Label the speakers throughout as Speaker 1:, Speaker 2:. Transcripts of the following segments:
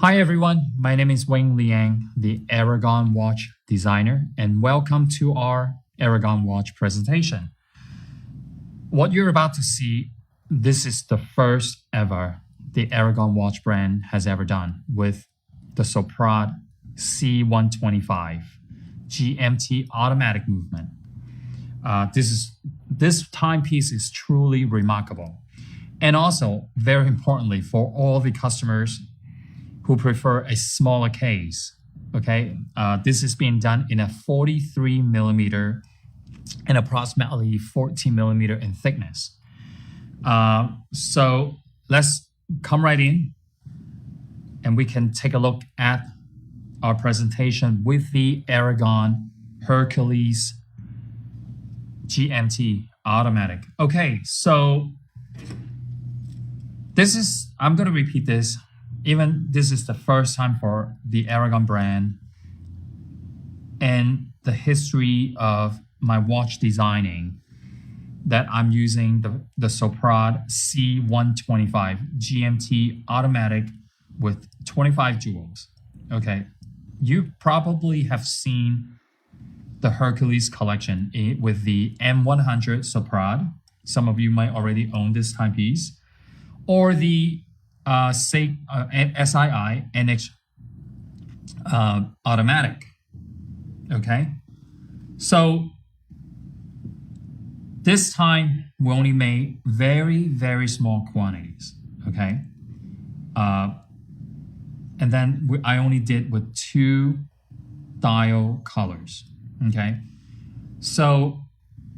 Speaker 1: Hi everyone, my name is Wayne Liang, the Aragon watch designer, and welcome to our Aragon watch presentation. What you're about to see, this is the first ever the Aragon watch brand has ever done with the Soprod C125 GMT Automatic movement. This timepiece is truly remarkable. And also, very importantly, for all the customers who prefer a smaller case, okay? This is being done in a 43 millimeter and approximately 14 millimeter in thickness. So let's come right in and we can take a look at our presentation with the Aragon Hercules GMT Automatic. Okay, so I'm gonna repeat this. Even this is the first time for the Aragon brand and the history of my watch designing that I'm using the Soprod C125 GMT Automatic with 25 jewels. Okay, you probably have seen the Hercules collection with the M100 Soprod. Some of you might already own this timepiece, or the SII NH Automatic. Okay, so this time we only made very small quantities. Okay, and then I only did with 2 dial colors. Okay, so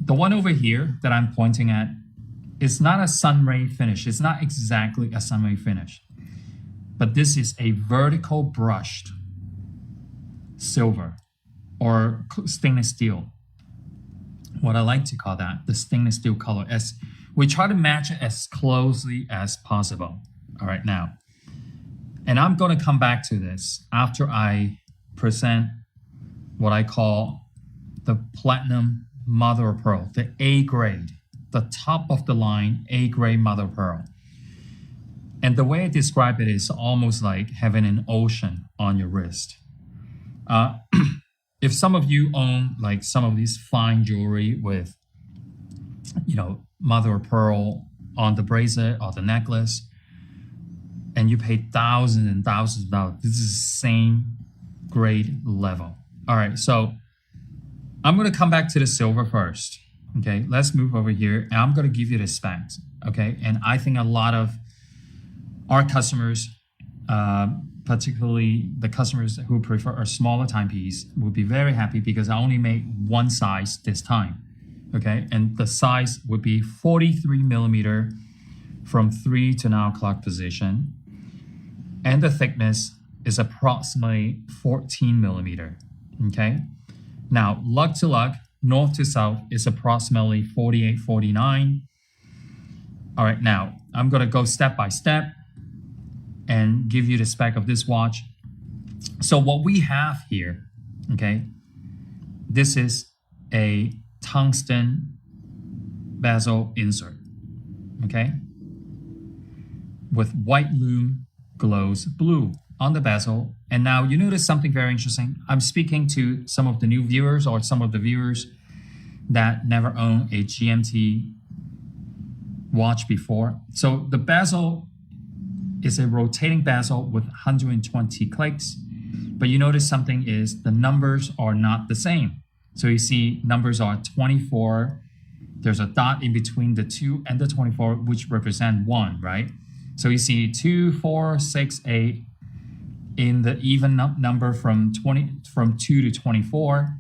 Speaker 1: the one over here that I'm pointing at, it's not a sunray finish. It's not exactly a sunray finish, but this is a vertical brushed silver or stainless steel. What I like to call that, the stainless steel color, as we try to match it as closely as possible. All right, now, and I'm going to come back to this after I present what I call the platinum mother of pearl, the A grade. The top of the line, A grade mother of pearl. And the way I describe it is almost like having an ocean on your wrist. If some of you own like some of these fine jewelry with, mother of pearl on the bracelet or the necklace, and you pay thousands and thousands of dollars, this is the same grade level. All right, so I'm going to come back to the silver first. Okay, let's move over here. And I'm going to give you the specs. Okay, and I think a lot of our customers, particularly the customers who prefer a smaller timepiece, will be very happy because I only made one size this time. Okay, and the size would be 43 millimeter from 3 to 9 o'clock position, and the thickness is approximately 14 millimeter. Okay, now lug to lug, north to south is approximately 48, 49. All right, now I'm gonna go step by step and give you the spec of this watch. So what we have here, okay, this is a tungsten bezel insert, okay, with white lume glows blue on the bezel. And now you notice something very interesting. I'm speaking to some of the new viewers or some of the viewers that never owned a GMT watch before. So the bezel is a rotating bezel with 120 clicks, but you notice something is the numbers are not the same. So you see numbers are 24. There's a dot in between the 2 and the 24, which represent 1, right? So you see 2, 4, 6, 8 in the even number from 2 to 24.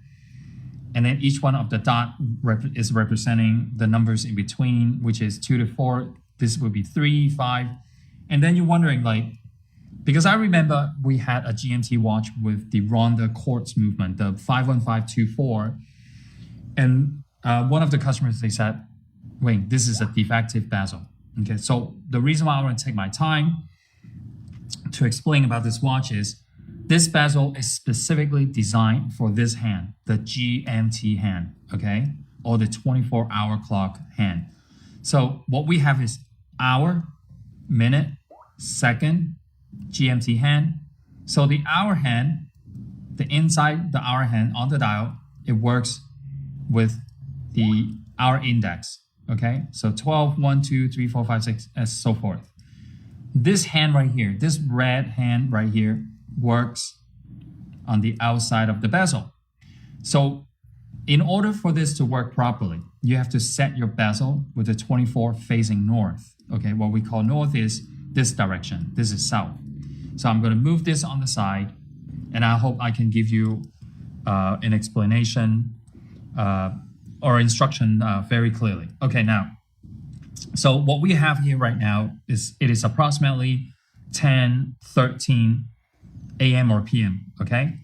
Speaker 1: And then each one of the dot is representing the numbers in between, which is 2 to 4. This would be 3, 5. And then you're wondering, like, because I remember we had a GMT watch with the Ronda quartz movement, the 51524. And one of the customers, they said, wait, this is a defective bezel. Okay, so the reason why I want to take my time to explain about this watch is this bezel is specifically designed for this hand, the GMT hand, okay? Or the 24-hour clock hand. So what we have is hour, minute, second, GMT hand, So the hour hand, the inside the hour hand on the dial, it works with the hour index. Okay, so 12, 1, 2, 3, 4, 5, 6, and so forth. This hand right here, this red hand right here, works on the outside of the bezel. So in order for this to work properly, you have to set your bezel with the 24 facing north. Okay, what we call north is this direction. This is south. So I'm going to move this on the side, and I hope I can give you an explanation or instruction very clearly. Okay, now, so what we have here right now is it is approximately 10:13 a.m. or p.m. Okay,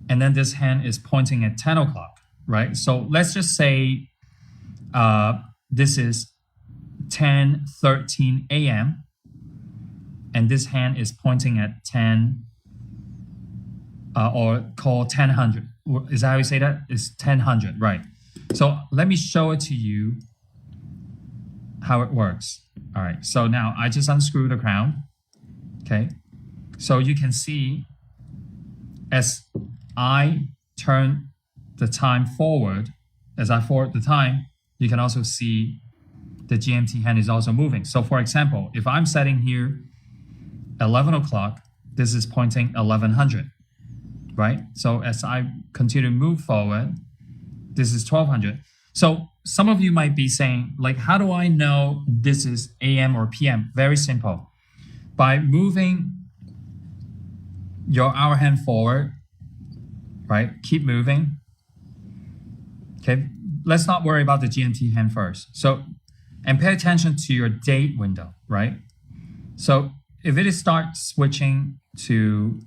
Speaker 1: and then this hand is pointing at 10 o'clock, right? So let's just say this is 10:13 a.m. and this hand is pointing at 10 or call 1000. Is that how you say that? It's 1000, right? So let me show it to you how it works. All right, so now I just unscrew the crown. Okay, so you can see as I turn the time forward, as I forward the time, you can also see the GMT hand is also moving. So for example, if I'm setting here 11 o'clock, this is pointing 1100, right? So as I continue to move forward, this is 1200. So some of you might be saying, like, how do I know this is AM or PM? Very simple. By moving your hour hand forward, right? Keep moving. Okay, let's not worry about the GMT hand first. So, and pay attention to your date window, right? So if it starts switching to,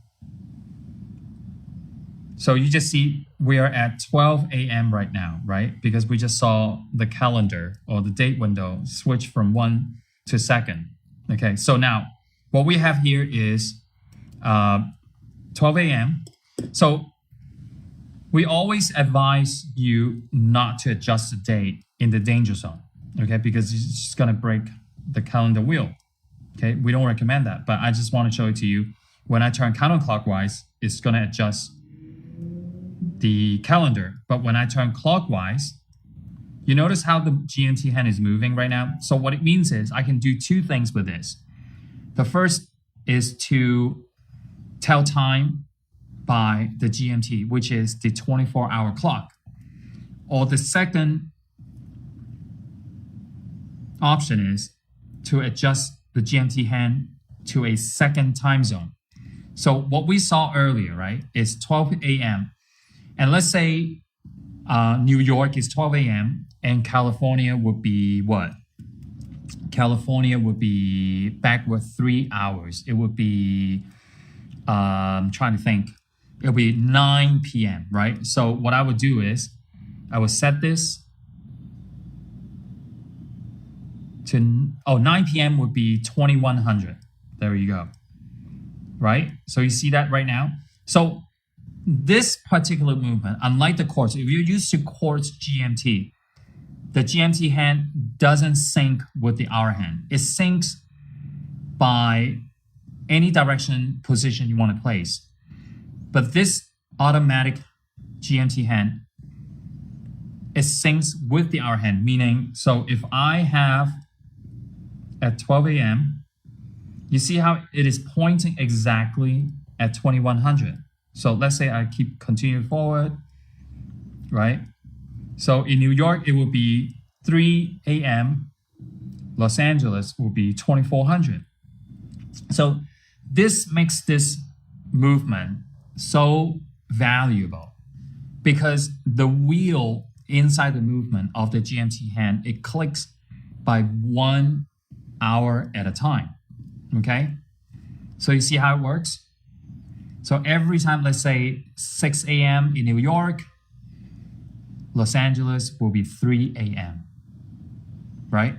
Speaker 1: so you just see we are at 12 a.m. right now, right? Because we just saw the calendar or the date window switch from 1 to 2nd. Okay, so now what we have here is 12 a.m. So we always advise you not to adjust the date in the danger zone, okay? Because it's just gonna break the calendar wheel, okay? We don't recommend that, but I just wanna show it to you. When I turn counterclockwise, it's gonna adjust the calendar. But when I turn clockwise, you notice how the GMT hand is moving right now? So what it means is I can do two things with this. The first is to tell time by the GMT, which is the 24-hour clock. Or the second option is to adjust the GMT hand to a second time zone. So what we saw earlier, right, is 12 a.m. And let's say New York is 12 a.m. and California would be what? California would be backward 3 hours. It would be, I'm trying to think, it would be 9 p.m., right? So what I would do is I would set this to, 9 p.m. would be 2100. There you go, right? So you see that right now? So this particular movement, unlike the quartz, if you're used to quartz GMT, the GMT hand doesn't sync with the hour hand. It syncs by any direction position you want to place. But this automatic GMT hand, it syncs with the hour hand, meaning, so if I have at 12 a.m., you see how it is pointing exactly at 2100. So let's say I keep continuing forward, right? So in New York, it will be 3 a.m. Los Angeles will be 2400. So this makes this movement so valuable because the wheel inside the movement of the GMT hand, it clicks by 1 hour at a time, okay? So you see how it works? So every time, let's say 6 a.m. in New York, Los Angeles will be 3 a.m., right?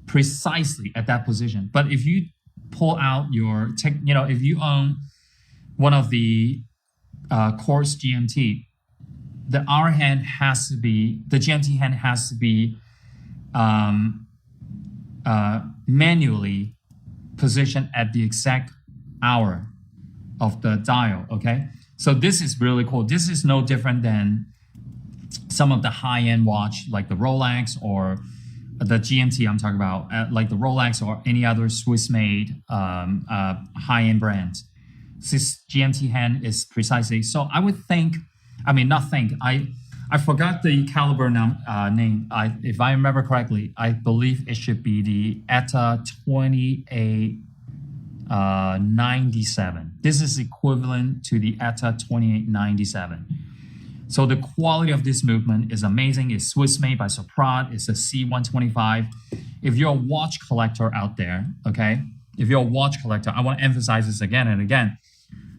Speaker 1: Precisely at that position. But if you pull out your, if you own one of the quartz GMT, the hour hand has to be, the GMT hand has to be manually positioned at the exact hour of the dial, okay? So this is really cool. This is no different than some of the high-end watch, like the Rolex or the GMT I'm talking about, like the Rolex or any other Swiss-made high-end brand. This GMT hand is precisely, so I would think, I forgot the caliber name. If I remember correctly, I believe it should be the ETA 2897. This is equivalent to the ETA 2897. So the quality of this movement is amazing. It's Swiss made by Soprod. It's a C125. If you're a watch collector out there, okay? If you're a watch collector, I want to emphasize this again and again.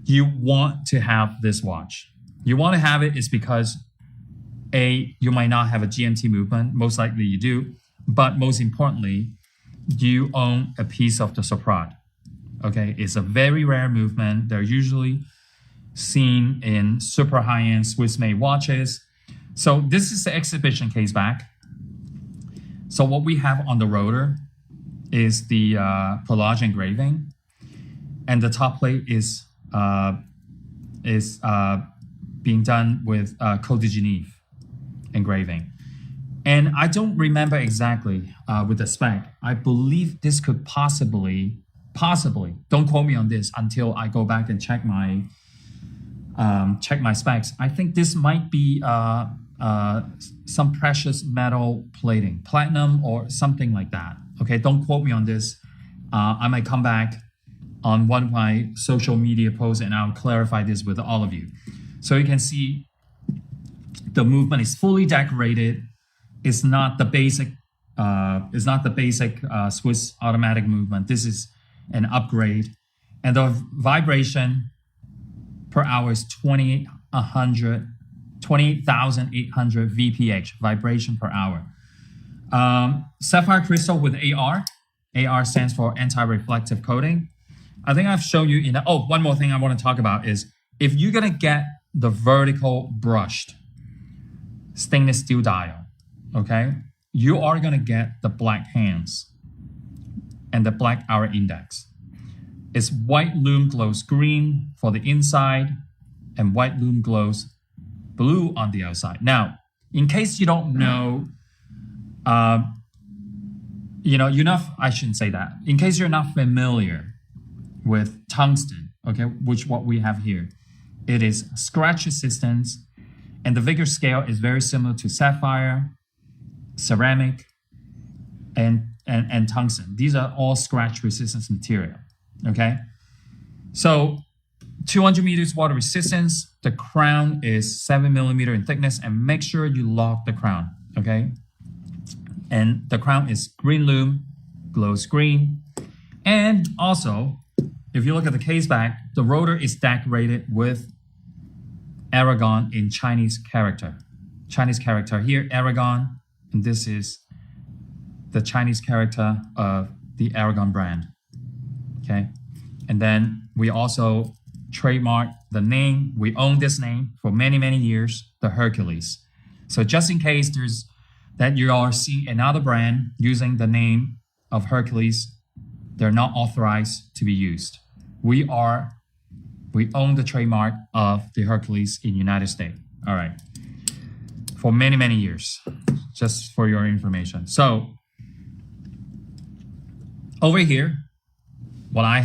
Speaker 1: You want to have this watch. You want to have it is because you might not have a GMT movement. Most likely you do. But most importantly, you own a piece of the Soprod. Okay, it's a very rare movement. They're usually seen in super high-end Swiss-made watches. So this is the exhibition case back. So what we have on the rotor is the Perlage engraving, and the top plate is being done with Cote de Geneve engraving. And I don't remember exactly with the spec. I believe this could possibly, don't quote me on this until I go back and check my specs. I think this might be some precious metal plating, platinum or something like that. Okay, don't quote me on this. I might come back on one of my social media posts and I'll clarify this with all of you. So you can see the movement is fully decorated. It's not the basic. Swiss automatic movement. This is an upgrade, and the vibration per hour is 28,800 VPH, vibration per hour. Sapphire crystal with AR. AR stands for anti-reflective coating. I think I've shown you one more thing I want to talk about is if you're going to get the vertical brushed stainless steel dial, okay, you are going to get the black hands and the black hour index. It's white lume glows green for the inside and white lume glows blue on the outside. Now, in case you don't know, I shouldn't say that. In case you're not familiar with tungsten, okay, which what we have here, it is scratch resistance, and the vigor scale is very similar to sapphire, ceramic, and tungsten. These are all scratch resistance material, okay? So 200 meters water resistance, the crown is 7 millimeter in thickness, and make sure you lock the crown, okay? And the crown is green lume, glows green. And also, if you look at the case back, the rotor is decorated with Aragon in Chinese character. Chinese character here, Aragon, and this is the Chinese character of the Aragon brand, okay? And then we also trademark the name. We own this name for many, many years, the Hercules. So just in case that you are seeing another brand using the name of Hercules, they're not authorized to be used. We own the trademark of the Hercules in the United States. All right. For many, many years, just for your information. So over here, what I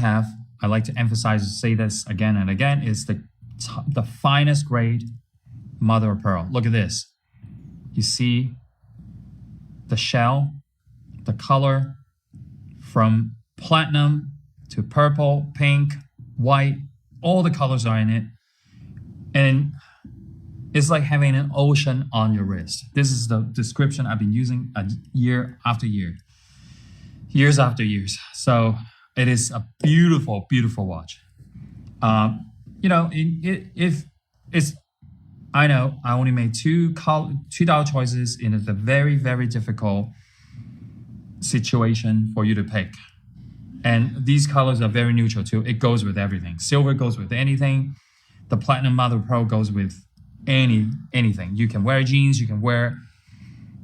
Speaker 1: like to emphasize, say this again and again, is the finest grade mother of pearl. Look at this. You see the shell, the color from platinum to purple, pink, white, all the colors are in it. And it's like having an ocean on your wrist. This is the description I've been using year after year, years after years. So it is a beautiful, beautiful watch. I know I only made $2 choices in a very, very difficult situation for you to pick. And these colors are very neutral too. It goes with everything. Silver goes with anything. The platinum mother of pearl goes with anything. You can wear jeans, you can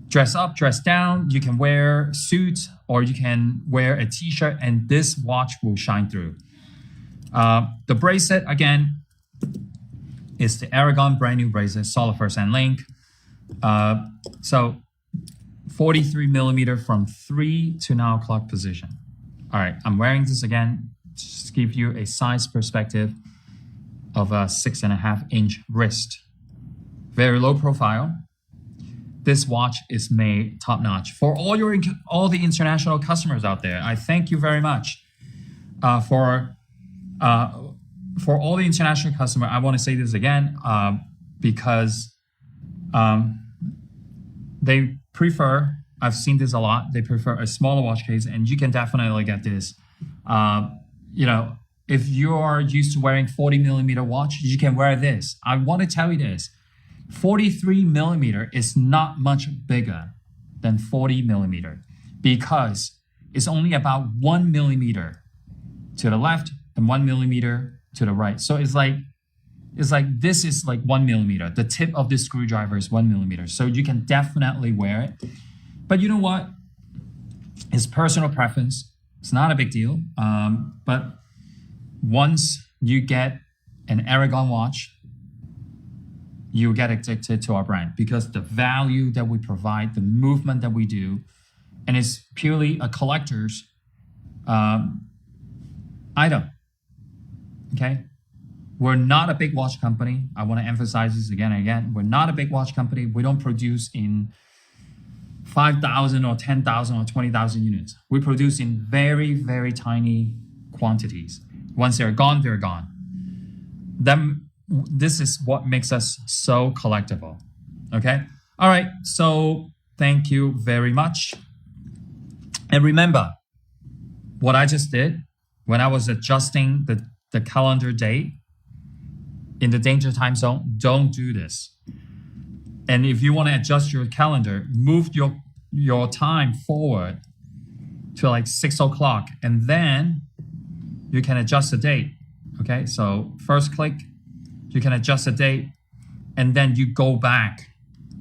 Speaker 1: dress up, dress down, you can wear suits, or you can wear a t-shirt, and this watch will shine through. The bracelet, again, is the Aragon brand new bracelet, solid first hand link. So 43 millimeter from 3 to 9 o'clock position. All right, I'm wearing this again, just to give you a size perspective of a 6.5-inch wrist. Very low profile. This watch is made top notch for all the international customers out there. I thank you very much for all the international customer. I want to say this again because they prefer. I've seen this a lot. They prefer a smaller watch case, and you can definitely get this. You know, if you are used to wearing 40 millimeter watch, you can wear this. I want to tell you this. 43 millimeter is not much bigger than 40 millimeter because it's only about 1 millimeter to the left and 1 millimeter to the right. So it's like this is like 1 millimeter. The tip of this screwdriver is 1 millimeter. So you can definitely wear it. But you know what? It's personal preference. It's not a big deal. But once you get an Aragon watch, you get addicted to our brand because the value that we provide, the movement that we do, and it's purely a collector's item. Okay? We're not a big watch company. I want to emphasize this again and again. We're not a big watch company. We don't produce in 5,000 or 10,000 or 20,000 units. We produce in very, very tiny quantities. Once they're gone, they're gone. This is what makes us so collectible. Okay? All right. So thank you very much. And remember what I just did when I was adjusting the calendar date in the danger time zone. Don't do this. And if you want to adjust your calendar, move your time forward to like 6 o'clock, and then you can adjust the date. Okay, so first click, you can adjust the date, and then you go back.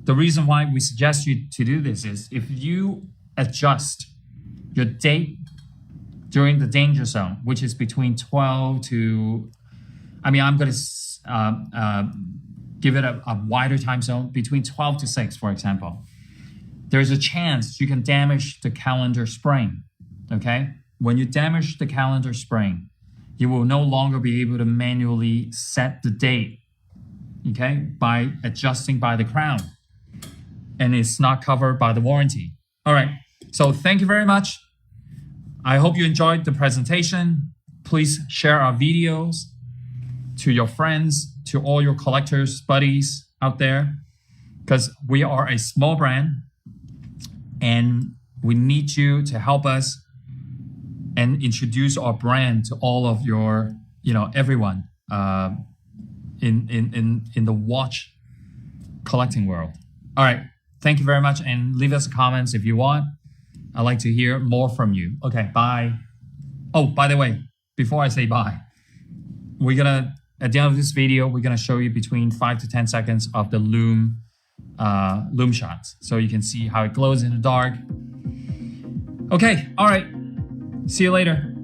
Speaker 1: The reason why we suggest you to do this is if you adjust your date during the danger zone, which is between 12 to, I'm going to give it a wider time zone, between 12 to 6, for example. There's a chance you can damage the calendar spring, okay? When you damage the calendar spring, you will no longer be able to manually set the date, okay, by adjusting by the crown. And it's not covered by the warranty. All right, so thank you very much. I hope you enjoyed the presentation. Please share our videos to your friends, to all your collectors, buddies out there, because we are a small brand and we need you to help us and introduce our brand to all of your, everyone in the watch collecting world. All right, thank you very much, and leave us comments if you want. I'd like to hear more from you. Okay, bye. Oh, by the way, before I say bye, at the end of this video, we're gonna show you between 5 to 10 seconds of the loom shots, so you can see how it glows in the dark. Okay, all right. See you later.